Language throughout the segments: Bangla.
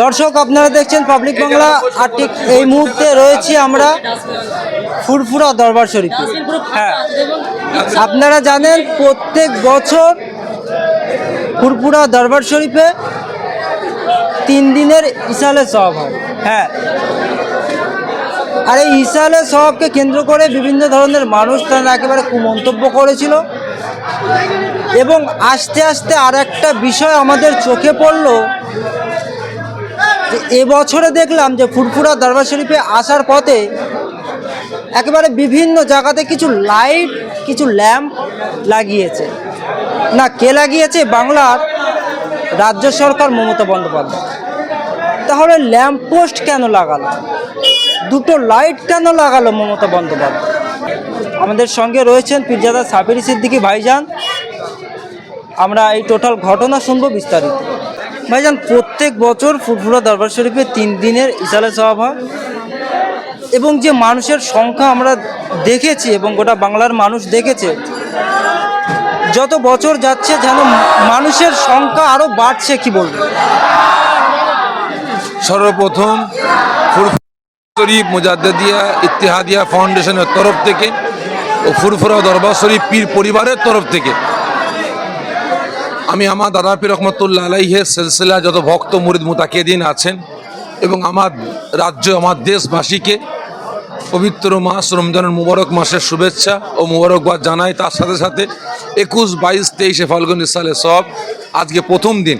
দর্শক আপনারা দেখছেন পাবলিক বাংলা আর ঠিক এই মুহূর্তে রয়েছি আমরা ফুরফুরা দরবার শরীফে। হ্যাঁ, আপনারা জানেন প্রত্যেক বছর ফুরফুরা দরবার শরীফে 3 দিনের ইসালে সওয়াব হয়। হ্যাঁ, আর এই ইসালে সওয়াবকে কেন্দ্র করে বিভিন্ন ধরনের মানুষ তারা একেবারে কুমন্তব্য করেছিল এবং আস্তে আস্তে আর একটা বিষয় আমাদের চোখে পড়ল। এবছরে দেখলাম যে ফুরফুরা দরবার শরীফে আসার পথে একেবারে বিভিন্ন জায়গাতে কিছু লাইট, কিছু ল্যাম্প লাগিয়েছে। না, কে লাগিয়েছে? বাংলার রাজ্য সরকার, মমতা বন্দ্যোপাধ্যায়। তাহলে ল্যাম্প পোস্ট কেন লাগালো? দুটো লাইট কেন লাগালো মমতা বন্দ্যোপাধ্যায়? আমাদের সঙ্গে রয়েছেন পীরজাদা সাবির সিদ্দিকী ভাইজান। আমরা এই টোটাল ঘটনা শুনবো বিস্তারিত। ভাইজান, প্রত্যেক বছর ফুরফুরা দরবার শরীফে 3 দিনের ইসালে সওয়াব হয় এবং যে মানুষের সংখ্যা আমরা দেখেছি এবং গোটা বাংলার মানুষ দেখেছে, যত বছর যাচ্ছে যেন মানুষের সংখ্যা আরও বাড়ছে। কি বলবো? সর্বপ্রথম ফুরফুরা শরীফ মুজাদ্দিদিয়া ইত্তেহাদিয়া ফাউন্ডেশনের তরফ থেকে ও ফুরফুরা দরবার শরীফ পীর পরিবারের তরফ থেকে আমি আমার দাদা পীর রহমতুল্লাহ আলাইহের সিলসিলা যত ভক্ত মুরিদ মুতাকিদিন আছেন এবং আমার রাজ্য, আমার দেশবাসীকে পবিত্র মাস রমজানের মুবারক মাসের শুভেচ্ছা ও মুবারকবাদ জানাই। তার সাথে সাথে 21, 22, 23 ফাল্গুন ইসালে সওয়াব আজকে প্রথম দিন।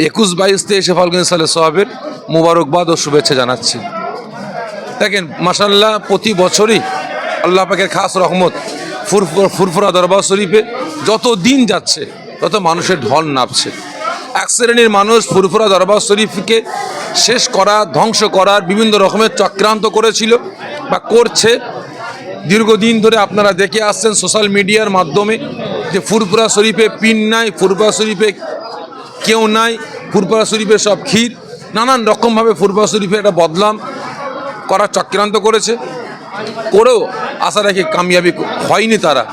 21, 22, 23 ফাল্গুন ইসালে সওয়াবের মুবারকবাদ ও শুভেচ্ছা জানাচ্ছি। দেখেন, মাশাআল্লাহ, প্রতি বছরই আল্লাহ পাকের খাস রহমত ফুরফুরা দরবার শরীফে যত দিন যাচ্ছে তত মানুষের ঢল নামছে। এক শ্রেণীর মানুষ ফুরফুরা দরবার শরীফকে শেষ করা, ধ্বংস করার বিভিন্ন রকমের চক্রান্ত করেছিল বা করছে। দীর্ঘদিন ধরে আপনারা দেখে আসছেন সোশ্যাল মিডিয়ার মাধ্যমে যে ফুরফুরা শরীফে পীর নাই, ফুরফুরা শরীফে কেউ নাই, ফুরফুরা শরীফে সব ক্ষীর, নানান রকমভাবে ফুরফুরা শরীফে একটা বদনাম করার চক্রান্ত করেছে। করেও আশা রাখি কামিয়াবি হয়নি তারা,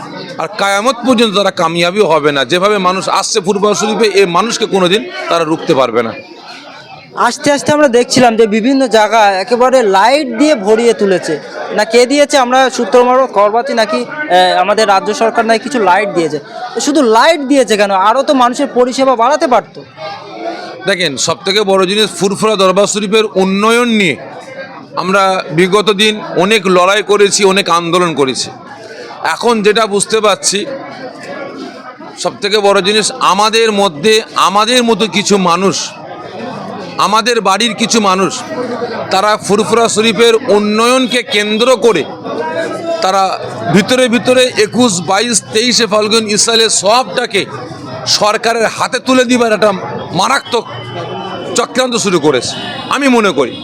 আর কায়ামত পর্যন্ত তারা কামিয়াবিও হবে না। যেভাবে মানুষ আসছে ফুরফুরা শরীফে, এই মানুষকে কোনোদিন তারা রুখতে পারবে না। আস্তে আস্তে আমরা দেখছিলাম যে বিভিন্ন জায়গায় একেবারে লাইট দিয়ে ভরিয়ে তুলেছে। না, কে দিয়েছে আমরা সূত্র মারফত খবর পাচ্ছি, নাকি আমাদের রাজ্য সরকার নাকি কিছু লাইট দিয়েছে। শুধু লাইট দিয়েছে কেন? আরও তো মানুষের পরিষেবা বাড়াতে পারতো। দেখেন, সবথেকে বড় জিনিস ফুরফুরা দরবার শরীফের উন্নয়ন নিয়ে আমরা বিগত দিন অনেক লড়াই করেছি, অনেক আন্দোলন করেছি। এখন যেটা বুঝতে পারছি, সবথেকে বড় জিনিস আমাদের মধ্যে, আমাদের মতো কিছু মানুষ, আমাদের বাড়ির কিছু মানুষ, তারা ফুরফুরা শরীফের উন্নয়নকে কেন্দ্র করে তারা ভিতরে ভিতরে 21, 22, 23 ফাল্গুন ইসালের সওয়াবটাকে সরকারের হাতে তুলে দিবার একটা মারাত্মক চক্রান্ত শুরু করেছে আমি মনে করি।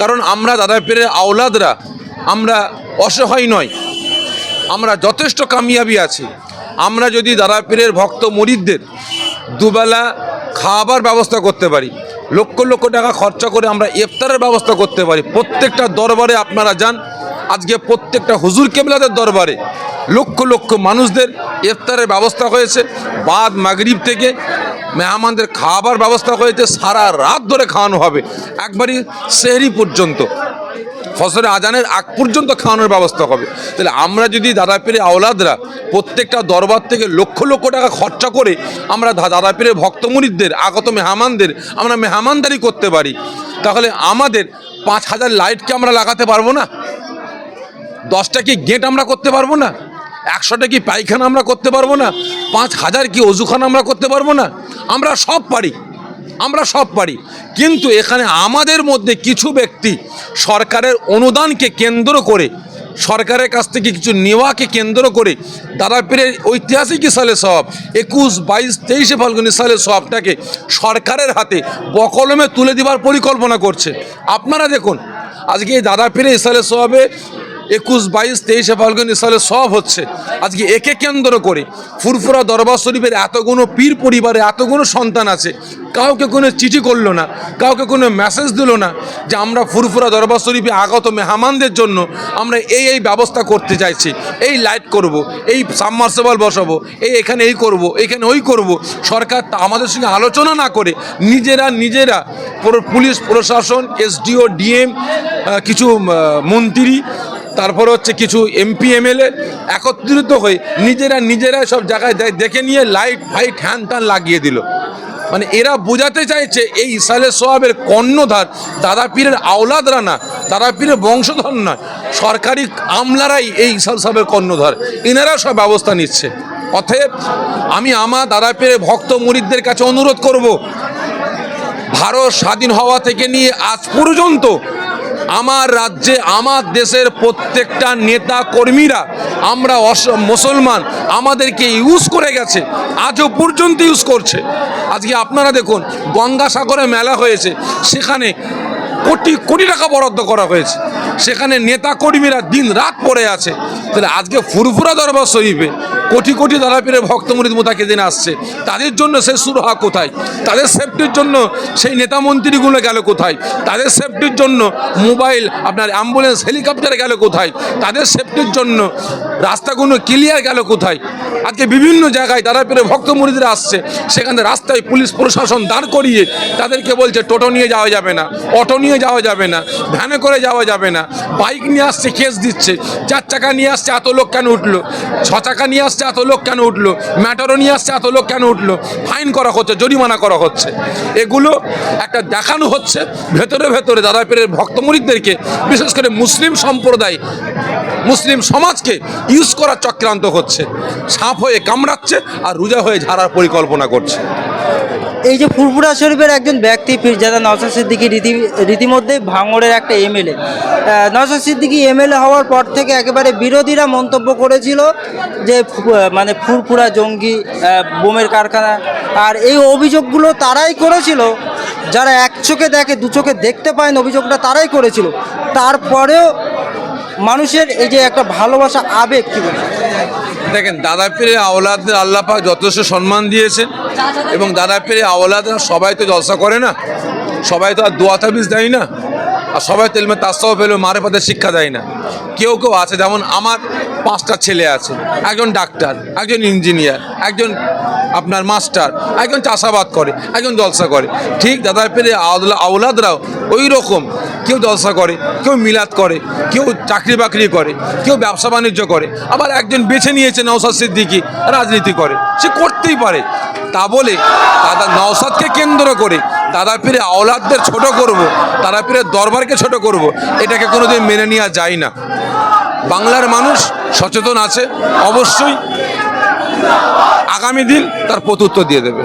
কারণ আমরা দাদা পীরের আওলাদরা আমরা অসহায় নয়, আমরা যথেষ্ট কামিয়াবি আছি। আমরা যদি দাদা পীরের ভক্ত মুরিদদের দুবেলা খাবার ব্যবস্থা করতে পারি, লক্ষ লক্ষ টাকা খরচা করে আমরা ইফতারের ব্যবস্থা করতে পারি। প্রত্যেকটা দরবারে আপনারা যান, আজকে প্রত্যেকটা হুজুর কেবলাদের দরবারে লক্ষ লক্ষ মানুষদের ইফতারের ব্যবস্থা হয়েছে। বাদ মাগরিব থেকে মেহমানদের খাবার ব্যবস্থা হয়েছে, সারা রাত ধরে খাওয়ানো হবে, একবারই সেহরি পর্যন্ত, ফজরে আজানের আগ পর্যন্ত খাওয়ানোর ব্যবস্থা হবে। তাহলে আমরা যদি দাদা পীরের আওলাদরা প্রত্যেকটা দরবার থেকে লক্ষ লক্ষ টাকা খরচা করে আমরা দাদা পীরের ভক্ত মুরিদদের, আগত মেহমানদের আমরা মেহমানদারি করতে পারি, তাহলে আমাদের 5,000 লাইটকে আমরা লাগাতে পারবো না? 10টা কি গেট আমরা করতে পারবো না? 100টা কি পায়খানা আমরা করতে পারবো না? 5,000 কি অজুখানা আমরা করতে পারবো না? আমরা সব পারি, আমরা সব পারি। কিন্তু এখানে আমাদের মধ্যে কিছু ব্যক্তি সরকারের অনুদানকে কেন্দ্র করে, সরকারের কাছ থেকে কিছু নেওয়াকে কেন্দ্র করে দাদা পীরের ঐতিহাসিক ইসালে সওয়াব 21, 22, 23 ফাল্গুন ইসালে সওয়াবটাকে সরকারের হাতে বকলমে তুলে দেওয়ার পরিকল্পনা করছে। আপনারা দেখুন, আজকে এই দাদা পীরের ইসালে সওয়াবে 21, 22, 23 ফাল্গুন সালে সব হচ্ছে। আজকে একে কেন্দ্র করে ফুরফুরা দরবার শরীফের এতগুলো পীর পরিবারে এতগুলো সন্তান আছে, কাউকে কোনো চিঠি করলো না, কাউকে কোনো মেসেজ দিল না যে আমরা ফুরফুরা দরবার শরীফে আগত মেহমানদের জন্য আমরা এই ব্যবস্থা করতে চাইছি, এই লাইট করব, এই সাবমার্সিবল বসাবো, এখানে এই করব, এখানে ওই করব। সরকার তা আমাদের সঙ্গে আলোচনা না করে নিজেরা পুলিশ প্রশাসন, এসডিও, ডিএম, কিছু মন্ত্রী, তারপরে হচ্ছে কিছু এমপি এমএলএ একত্রিত হয়ে নিজেরা সব জায়গায় দেখে নিয়ে লাইট ফাইট হ্যান ত্যান লাগিয়ে দিল। মানে এরা বোঝাতে চাইছে এই ইসালে সোহাবের কর্ণধার দাদা পীরের আওলাদরা না, দাদা পীরের বংশধর নয়, সরকারি আমলারাই এই ইসাল সাহেবের কর্ণধার, এনারা সব ব্যবস্থা নিচ্ছে। অতএব আমি আমার দাদা পীরের ভক্ত মুরিদদের কাছে অনুরোধ করব, ভারত স্বাধীন হওয়া থেকে নিয়ে আজ পর্যন্ত আমার রাজ্যে আমার দেশের প্রত্যেকটা নেতা কর্মীরা আমরা মুসলমান আমাদেরকে ইউজ করে গেছে, আজও পর্যন্ত ইউজ করছে। আজকে আপনারা দেখুন গঙ্গাসাগরে মেলা হয়েছে, সেখানে কোটি কোটি টাকা বরাদ্দ করা হয়েছে, সেখানে নেতা কর্মীরা দিন রাত পড়ে আছে। তাহলে আজকে ফুরফুরা দরবার শরীফে কোটি কোটি দাদা পীরের ভক্ত মুরিদ মোতাকিদিন আসছে, তাদের জন্য সেই সুরাহা কোথায়? তাদের সেফটির জন্য সেই নেতা মন্ত্রীগুলো গেল কোথায়? তাদের সেফটির জন্য মোবাইল, আপনার অ্যাম্বুলেন্স, হেলিকপ্টারে গেল কোথায়? তাদের সেফটির জন্য রাস্তাগুলো ক্লিয়ার গেল কোথায়? আজকে বিভিন্ন জায়গায় দাদা পীরের ভক্ত মুরিদরা আসছে, সেখানে রাস্তায় পুলিশ প্রশাসন দাঁড় করিয়ে তাদেরকে বলছে টোটো নিয়ে যাওয়া যাবে না, অটো নিয়ে যাওয়া যাবে না, ভ্যানে করে যাওয়া যাবে না, বাইক নিয়ে আসছে কেস দিচ্ছে, 4 চাকা নিয়ে আসছে এত লোক কেন উঠলো, 6 চাকা নিয়ে আসছে এত লোক কেন উঠলো, ম্যাটারও নিয়ে আসছে এত লোক কেন উঠলো, ফাইন করা হচ্ছে, জরিমানা করা হচ্ছে। এগুলো একটা দেখানো হচ্ছে ভেতরে ভেতরে দাদা পীরের ভক্ত মুরিদদেরকে, বিশেষ করে মুসলিম সম্প্রদায়, মুসলিম সমাজকে ইউজ করার চক্রান্ত হচ্ছে। সাপ হয়ে কামড়াচ্ছে আর রোজা হয়ে ঝাড়ার পরিকল্পনা করছে। এই যে ফুরফুরা শরীফের একজন ব্যক্তি পীরজাদা নওশাদ সিদ্দিকী রীতিমধ্যে ভাঙড়ের একটা এমএলএ, নওশাদ সিদ্দিকী এমএলএ হওয়ার পর থেকে একেবারে বিরোধীরা মন্তব্য করেছিল যে মানে ফুরফুরা জঙ্গি বোমের কারখানা, আর এই অভিযোগগুলো তারাই করেছিল যারা এক চোখে দেখে, দু চোখে দেখতে পায় না, অভিযোগটা তারাই করেছিল। তারপরেও মানুষের এই যে একটা ভালোবাসা, আবেগ, কী বলছে? দেখেন, দাদা পীরের আওলাদদের আল্লাহ পাক যথেষ্ট সম্মান দিয়েছেন, এবং দাদা পীরের আওলাদরা সবাই তো জলসা করে না, সবাই তো আর দোয়া তাবিজ দেয় না, আর সবাই তো ইলমে তাসাউফ পেলেও মারেফাতের শিক্ষা দেয় না। কেউ কেউ আছে, যেমন আমার 5টা ছেলে আছে, একজন ডাক্তার, একজন ইঞ্জিনিয়ার, একজন আপনার মাস্টার, একজন চাষাবাদ করে, একজন জলসা করে। ঠিক দাদা পীরের আওলাদরাও ওই রকম, কেউ জলসা করে, কেউ মিলাদ করে, কেউ চাকরি বাকরি করে, কেউ ব্যবসা বাণিজ্য করে, আবার একজন বেছে নিয়েছে নওশাদ সিদ্দিকী রাজনীতি করে, সে করতেই পারে। তা বলে দাদা নওশাদকে কেন্দ্র করে দাদা পীরের আওলাদদের ছোট করব, দাদা পীরের দরবারকে ছোট করব, এটাকে কোনোদিন মেনে নেওয়া যায় না। বাংলার মানুষ সচেতন আছে, অবশ্যই আগামী দিন তার প্রত্যুত্তর দিয়ে দেবে।